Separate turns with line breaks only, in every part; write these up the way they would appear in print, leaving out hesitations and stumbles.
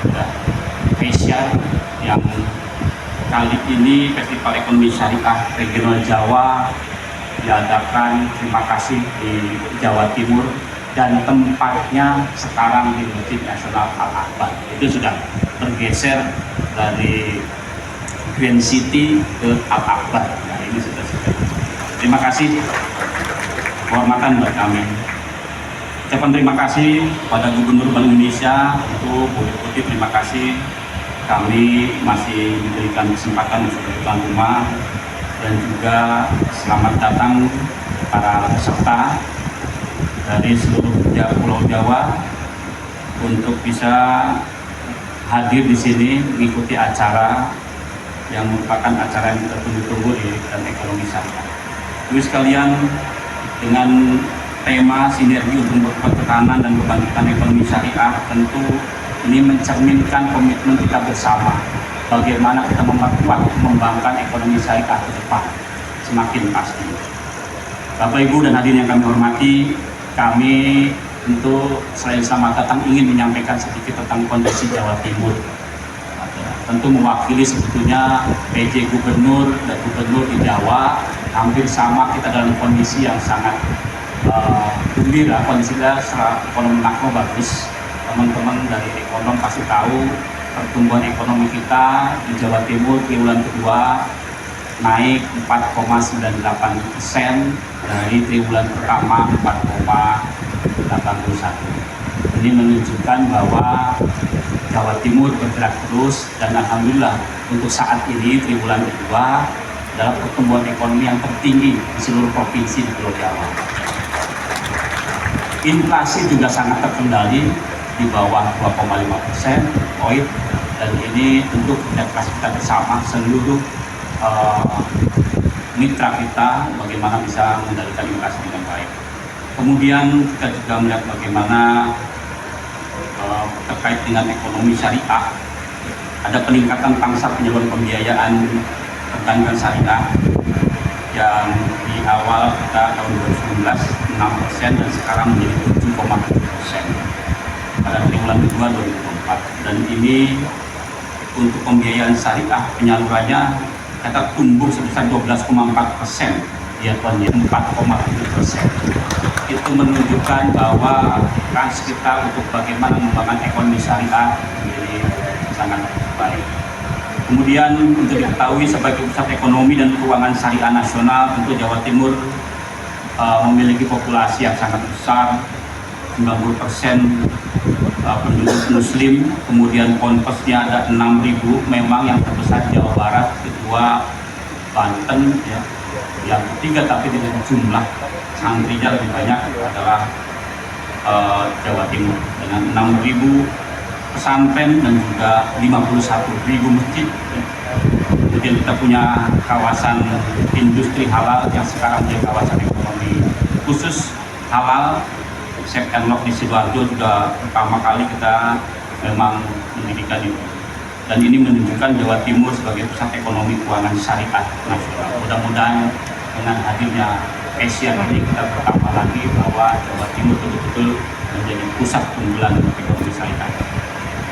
juga Fashion yang kali ini Festival Ekonomi Syariah Regional Jawa diadakan, terima kasih, di Jawa Timur, dan tempatnya sekarang di Masjid Nasional Al-Akbar. Itu sudah bergeser dari Grand City ke Al-Akbar. Nah, ini sudah. Terima kasih, kehormatan buat kami. Ucapan terima kasih pada Gubernur Bank Indonesia, itu Bu Deputi, terima kasih kami masih diberikan kesempatan untuk tuan rumah, dan juga selamat datang para peserta dari seluruh Pulau Jawa untuk bisa hadir di sini mengikuti acara yang merupakan acara yang kita tunggu-tunggu di bidang ekonomi syariah. Ibu sekalian, dengan tema sinergi untuk memperkuat tekanan dan kebangkitan ekonomi syariah, tentu ini mencerminkan komitmen kita bersama bagaimana kita memperkuat mengembangkan ekonomi syariah ke depan semakin pasti. Bapak Ibu dan hadirin yang kami hormati, kami tentu selain selamat datang ingin menyampaikan sedikit tentang kondisi Jawa Timur. Tentu mewakili sebetulnya PJ Gubernur dan Gubernur di Jawa, hampir sama, kita dalam kondisi yang sangat gembira. Kondisinya secara ekonomi makro bagus. Teman-teman dari ekonom pasti tahu pertumbuhan ekonomi kita di Jawa Timur di bulan kedua naik 4,98% dari triwulan pertama 4,81. Ini menunjukkan bahwa Jawa Timur bergerak terus, dan alhamdulillah untuk saat ini triwulan kedua adalah pertumbuhan ekonomi yang tertinggi di seluruh provinsi di Pulau Jawa. Inflasi juga sangat terkendali di bawah 2,5% poin, dan ini tentu kita bersama seluruh mitra kita bagaimana bisa mengendalikan inflasi dengan baik. Kemudian kita juga melihat bagaimana terkait dengan ekonomi syariah, ada peningkatan pangsa penyaluran pembiayaan perbankan syariah yang di awal kita tahun 2019 6% dan sekarang menjadi 7,7% pada triwulan kedua 2024, dan ini untuk pembiayaan syariah penyalurannya kita tumbuh sebesar 12,4%, ya Tuan, 4,7%. Itu menunjukkan bahwa kans kita untuk bagaimana mengembangkan ekonomi syariah menjadi sangat baik. Kemudian untuk diketahui sebagai pusat ekonomi dan keuangan syariah nasional, tentu Jawa Timur memiliki populasi yang sangat besar, 90% penduduk muslim, kemudian ponpesnya ada 6.000, memang yang terbesar Jawa Barat, kedua Banten, ya. Yang ketiga tapi dengan jumlah santrinya lebih banyak adalah Jawa Timur dengan 6.000 pesantren dan juga 51.000 masjid. Kemudian kita punya kawasan industri halal yang sekarang menjadi kawasan ekonomi khusus halal. Sek Enlok di Sidoarjo juga pertama kali kita memang mendirikan itu. Dan ini menunjukkan Jawa Timur sebagai pusat ekonomi keuangan syariah nasional. Mudah-mudahan dengan hadirnya Asian ini kita bertambah lagi bahwa Jawa Timur betul-betul menjadi pusat unggulan ekonomi syariah.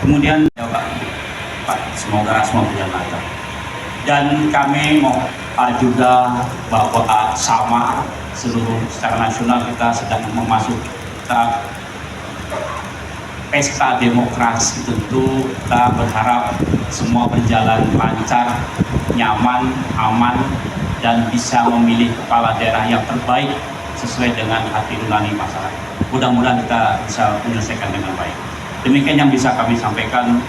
Kemudian Pak, semoga semua berjalan lancar. Dan kami mau juga bahwa sama seluruh secara nasional kita sedang memasuki pesta demokrasi. Tentu kita berharap semua berjalan lancar, nyaman, aman, dan bisa memilih kepala daerah yang terbaik sesuai dengan hati nurani masyarakat. Mudah-mudahan kita bisa menyelesaikan dengan baik. Demikian yang bisa kami sampaikan.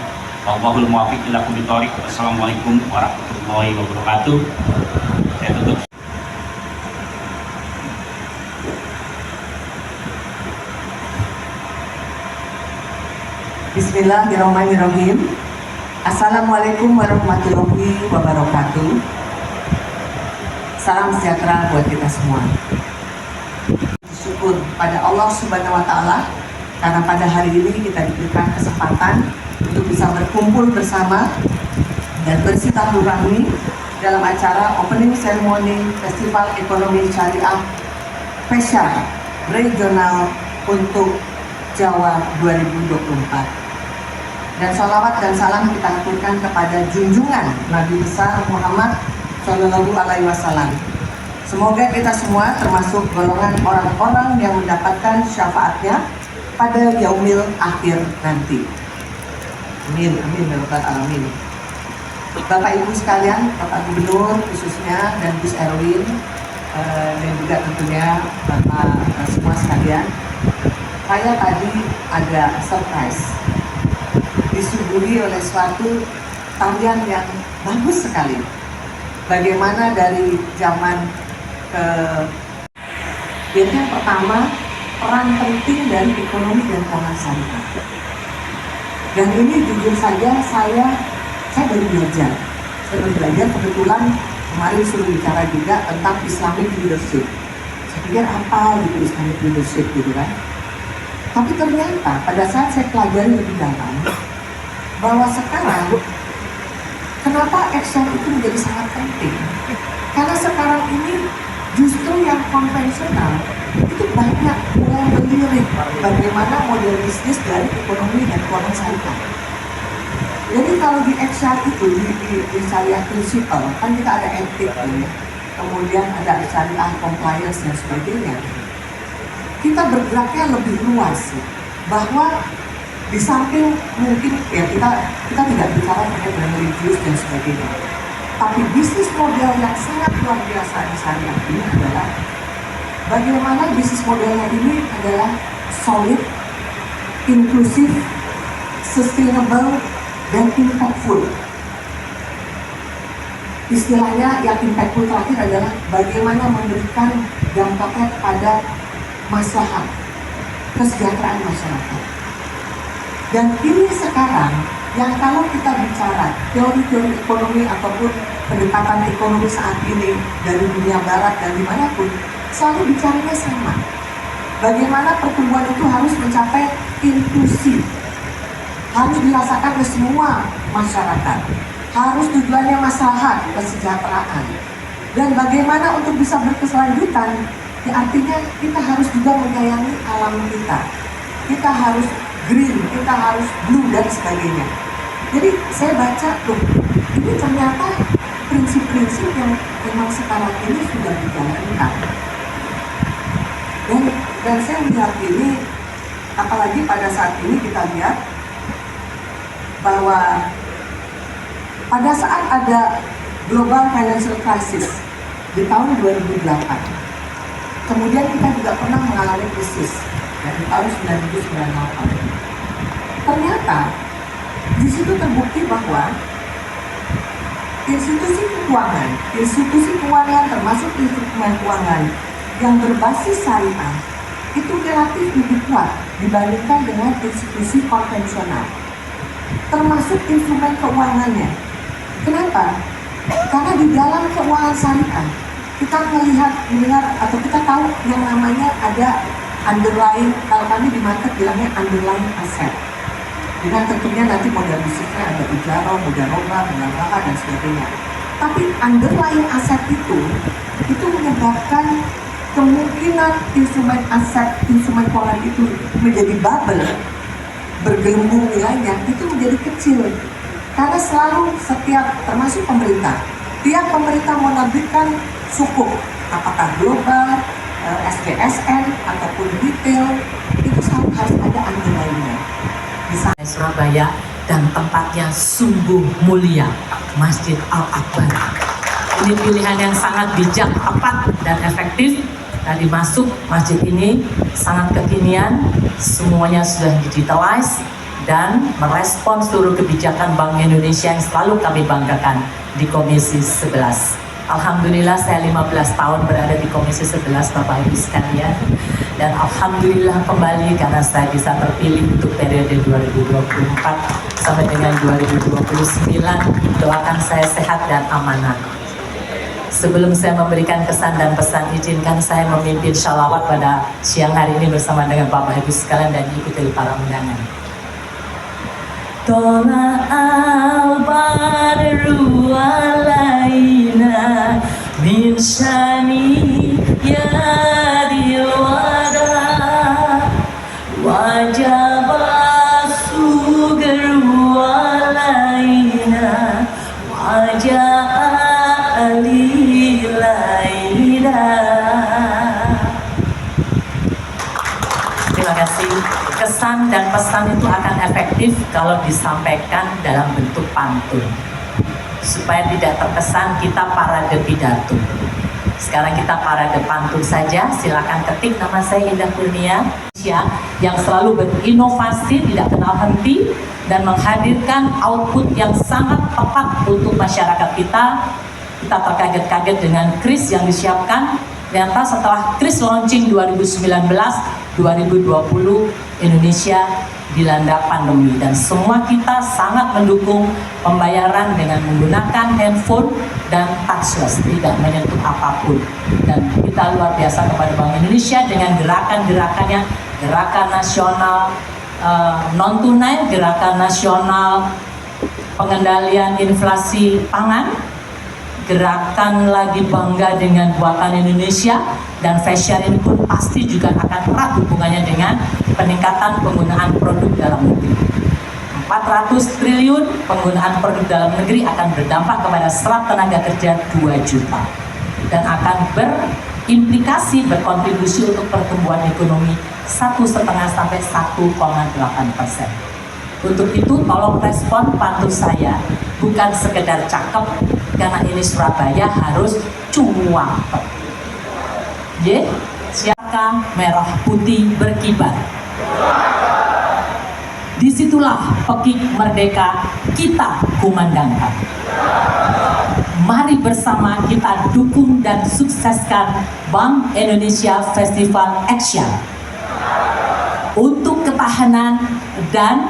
Wallahul muwaffiq ila aqwamit thoriq. Wassalamualaikum warahmatullahi wabarakatuh. Saya tutup.
Bismillahirrahmanirrahim. Assalamualaikum warahmatullahi wabarakatuh. Salam sejahtera buat kita semua. Syukur pada Allah Subhanahu wa Ta'ala karena pada hari ini kita diberikan kesempatan untuk bisa berkumpul bersama dan bersilaturahmi dalam acara opening ceremony Festival Ekonomi Syariah Fashion Regional untuk Jawa 2024. dan salawat dan salam kita aturkan kepada junjungan Nabi besar Muhammad Shallallahu Alaihi Wasallam. Semoga kita semua termasuk golongan orang-orang yang mendapatkan syafaatnya pada yaumil akhir nanti. Amin, amin, ya rabbal alamin. Bapak Ibu sekalian, Bapak Gubernur khususnya dan Gus Erwin, dan juga tentunya Bapak semua sekalian, saya tadi agak surprise disuguhi oleh suatu tarian yang bagus sekali. Bagaimana dari zaman yang pertama, peran penting dari ekonomi dan keuangan syariah. Dan ini jujur saja saya baru belajar. Saya baru belajar, kebetulan kemarin suruh bicara juga tentang Islamic leadership. Saya pikir apa gitu Islamic leadership gitu kan. Tapi ternyata pada saat saya pelajari lebih dalam, bahwa sekarang kenapa Excel itu menjadi sangat penting. Karena sekarang ini justru yang konvensional itu banyak mulai melirik bagaimana model bisnis dari ekonomi dan keuangan syariah. Jadi kalau di Excel itu di syariah principle kan kita ada etik, kemudian ada syariah compliance dan sebagainya. Kita bergeraknya lebih luas, bahwa di samping mungkin ya kita tidak bicara terkait dengan religius dan sebagainya, tapi bisnis model yang sangat luar biasa di syariah ini adalah bagaimana bisnis modelnya ini adalah solid, inklusif, sustainable, dan impactful. Istilahnya yang impactful terakhir adalah bagaimana memberikan dampaknya kepada maslahat, kesejahteraan masyarakat. Dan ini sekarang yang kalau kita bicara teori-teori ekonomi ataupun pendekatan ekonomi saat ini dari dunia barat dan dimanapun, selalu bicaranya sama. Bagaimana pertumbuhan itu harus mencapai inklusi, harus dirasakan oleh semua masyarakat, harus tujuannya maslahat, kesejahteraan. Dan bagaimana untuk bisa berkelanjutan, ya artinya kita harus juga menyayangi alam kita. Kita harus green, kita harus blue dan sebagainya. Jadi saya baca tuh, ini ternyata prinsip-prinsip yang memang sekarang ini sudah dijalankan. Dan saya melihat ini, apalagi pada saat ini kita lihat bahwa pada saat ada global financial crisis di tahun 2008, kemudian kita juga pernah mengalami krisis di tahun 1998. Ternyata di situ terbukti bahwa institusi keuangan termasuk instrumen keuangan yang berbasis syariah itu relatif lebih kuat dibandingkan dengan institusi konvensional, termasuk instrumen keuangannya. Kenapa? Karena di dalam keuangan syariah kita melihat atau kita tahu yang namanya ada underlying, kalau kami di market bilangnya underlying asset. Dengan tentunya nanti modal bisnisnya ada ujarah, mudarobah, mudarabah dan sebagainya. Tapi underlying asset itu menyebabkan kemungkinan instrumen aset, instrumen keuangan itu menjadi bubble, bergelembung nilainya, itu menjadi kecil. Karena selalu setiap, termasuk pemerintah, tiap pemerintah menerbitkan sukuk, apakah global, SBSN, ataupun retail, itu selalu harus ada underlying-nya. Misalnya
Surabaya, dan tempatnya sungguh mulia, Masjid Al-Akbar. Ini pilihan yang sangat bijak, tepat, dan efektif. Tadi masuk masjid ini sangat kekinian, semuanya sudah digitalize dan merespon seluruh kebijakan Bank Indonesia yang selalu kami banggakan di Komisi 11. Alhamdulillah saya 15 tahun berada di Komisi 11 Bapak Ibu sekalian, dan Alhamdulillah kembali karena saya bisa terpilih untuk periode 2024 sampai dengan 2029. Doakan saya sehat dan amanah. Sebelum saya memberikan kesan dan pesan, izinkan saya memimpin sholawat pada siang hari ini bersama dengan Bapak Ibu sekalian dan diikuti para undangan. Tola al-badru alaina min shani yadil wada wajaba sugaru pesan itu akan efektif kalau disampaikan dalam bentuk pantun, supaya tidak terkesan kita parade pidato. Sekarang kita parade pantun saja. Silakan ketik nama saya Indah Kurnia, yang selalu berinovasi, tidak kenal henti, dan menghadirkan output yang sangat tepat untuk masyarakat kita. Kita terkaget-kaget dengan kris yang disiapkan. Ternyata setelah kris launching 2019-2020, Indonesia dilanda pandemi, dan semua kita sangat mendukung pembayaran dengan menggunakan handphone dan touchless, tidak menyentuh apapun. Dan kita luar biasa kepada Bank Indonesia dengan gerakan-gerakannya, gerakan nasional non tunai, gerakan nasional pengendalian inflasi pangan, gerakan lagi bangga dengan buatan Indonesia, dan Fair ini pun pasti juga akan erat hubungannya dengan peningkatan penggunaan produk dalam negeri. 400 triliun penggunaan produk dalam negeri akan berdampak kepada serap tenaga kerja 2 juta dan akan berimplikasi, berkontribusi untuk pertumbuhan ekonomi 1,5 sampai 1,8%. Untuk itu tolong respon pantun saya, bukan sekedar cakep, karena ini Surabaya harus cuang. Siaka merah putih berkibar. Disitulah pekik merdeka kita kumandangkan. Mari bersama kita dukung dan sukseskan Bank Indonesia Festival Action untuk ketahanan dan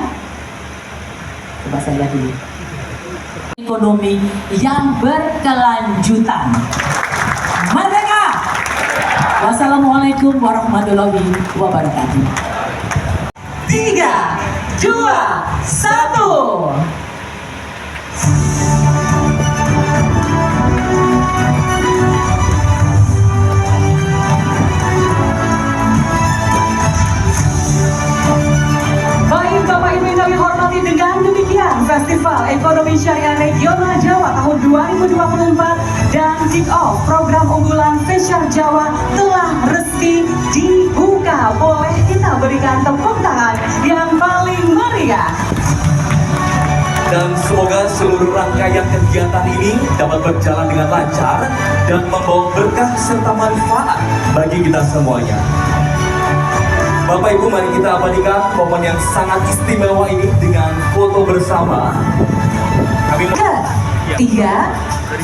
ekonomi yang berkelanjutan. Merdeka! Wassalamualaikum warahmatullahi wabarakatuh. 3, 2, 1. Baik Bapak Ibu yang kami hormati, dengan demikian Festival Ekonomi Syariah Regional Jawa tahun 2024 dan kick off program unggulan Fair Jawa telah resmi dibuka. Boleh kita berikan tepuk tangan yang paling meriah.
Dan semoga seluruh rangkaian kegiatan ini dapat berjalan dengan lancar dan membawa berkah serta manfaat bagi kita semuanya. Bapak Ibu, mari kita abadikan momen yang sangat istimewa ini dengan foto bersama. Kami
3,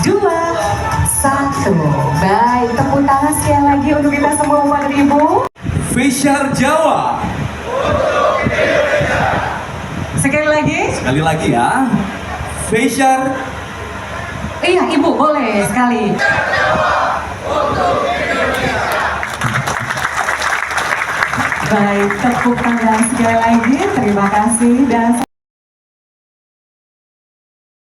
2, 1. Baik, tepuk tangan sekali lagi untuk kita semua Bapak Ibu.
Fair Jawa.
Sekali lagi
Ya. Fair.
Iya, Ibu boleh sekali. Baik, tepuk tangan sekali lagi. Terima kasih dan